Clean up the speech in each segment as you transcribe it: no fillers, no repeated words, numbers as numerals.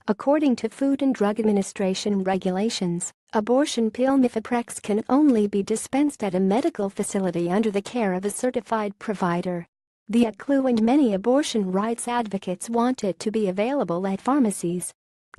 According to Food and Drug Administration regulations, abortion pill Mifeprex can only be dispensed at a medical facility under the care of a certified provider. The Aclu and many abortion rights advocates want it to be available at pharmacies.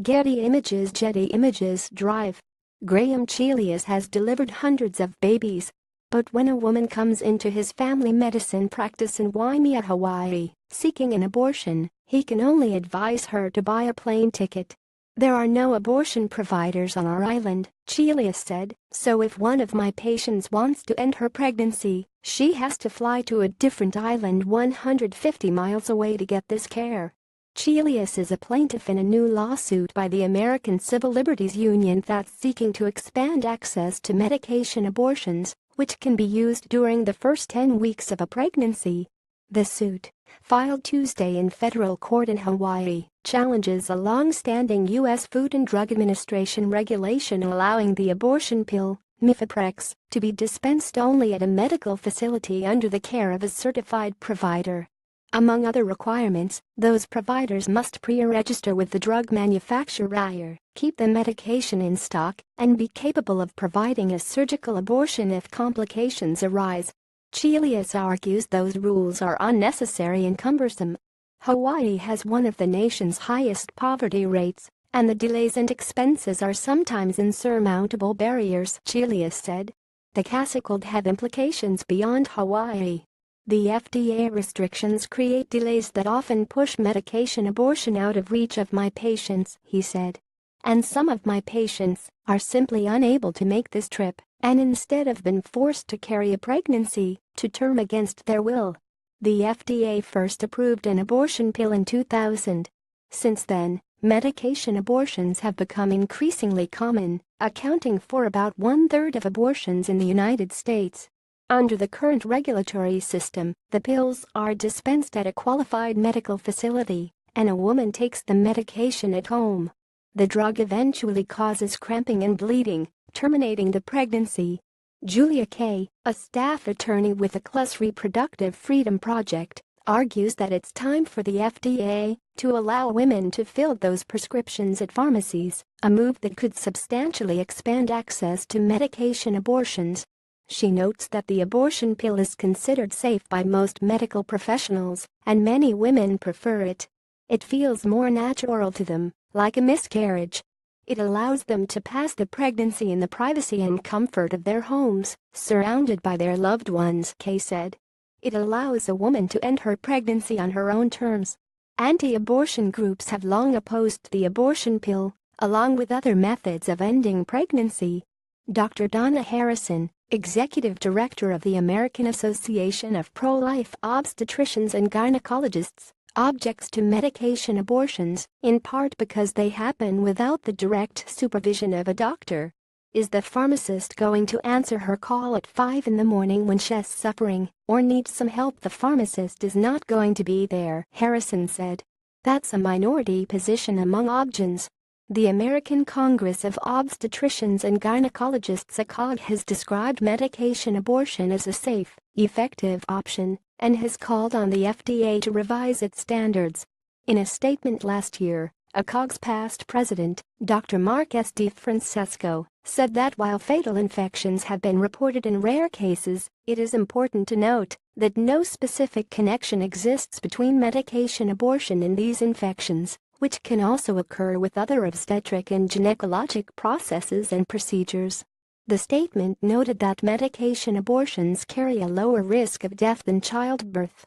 Getty Images Drive. Graham Chelius has delivered hundreds of babies. But when a woman comes into his family medicine practice in Waimea, Hawaii, seeking an abortion, he can only advise her to buy a plane ticket. "There are no abortion providers on our island," Chelius said, "so if one of my patients wants to end her pregnancy, she has to fly to a different island 150 miles away to get this care." Chelius is a plaintiff in a new lawsuit by the American Civil Liberties Union that's seeking to expand access to medication abortions, which can be used during the first 10 weeks of a pregnancy. The suit, filed Tuesday in federal court in Hawaii, challenges a long-standing U.S. Food and Drug Administration regulation allowing the abortion pill, Mifeprex, to be dispensed only at a medical facility under the care of a certified provider. Among other requirements, those providers must pre-register with the drug manufacturer, keep the medication in stock, and be capable of providing a surgical abortion if complications arise. Chelius argues those rules are unnecessary and cumbersome. Hawaii has one of the nation's highest poverty rates, and the delays and expenses are sometimes insurmountable barriers, Chelius said. The case could have implications beyond Hawaii. The FDA restrictions create delays that often push medication abortion out of reach of my patients, he said. And some of my patients are simply unable to make this trip and instead have been forced to carry a pregnancy to term against their will. The FDA first approved an abortion pill in 2000. Since then, medication abortions have become increasingly common, accounting for about 1/3 of abortions in the United States. Under the current regulatory system, the pills are dispensed at a qualified medical facility, and a woman takes the medication at home. The drug eventually causes cramping and bleeding, terminating the pregnancy. Julia Kay, a staff attorney with the Aclu's Reproductive Freedom Project, argues that it's time for the FDA to allow women to fill those prescriptions at pharmacies, a move that could substantially expand access to medication abortions. She notes that the abortion pill is considered safe by most medical professionals, and many women prefer it. It feels more natural to them, like a miscarriage. It allows them to pass the pregnancy in the privacy and comfort of their homes, surrounded by their loved ones, Kay said. It allows a woman to end her pregnancy on her own terms. Anti-abortion groups have long opposed the abortion pill, along with other methods of ending pregnancy. Dr. Donna Harrison, Executive Director of the American Association of Pro-Life Obstetricians and Gynecologists, objects to medication abortions, in part because they happen without the direct supervision of a doctor. Is the pharmacist going to answer her call at 5 in the morning when she's suffering or needs some help? The pharmacist is not going to be there, Harrison said. That's a minority position among obgyns. The American Congress of Obstetricians and Gynecologists (ACOG) has described medication abortion as a safe, effective option and has called on the FDA to revise its standards. In a statement last year, ACOG's past president, Dr. Mark S. DeFrancesco, said that while fatal infections have been reported in rare cases, it is important to note that no specific connection exists between medication abortion and these infections, which can also occur with other obstetric and gynecologic processes and procedures. The statement noted that medication abortions carry a lower risk of death than childbirth.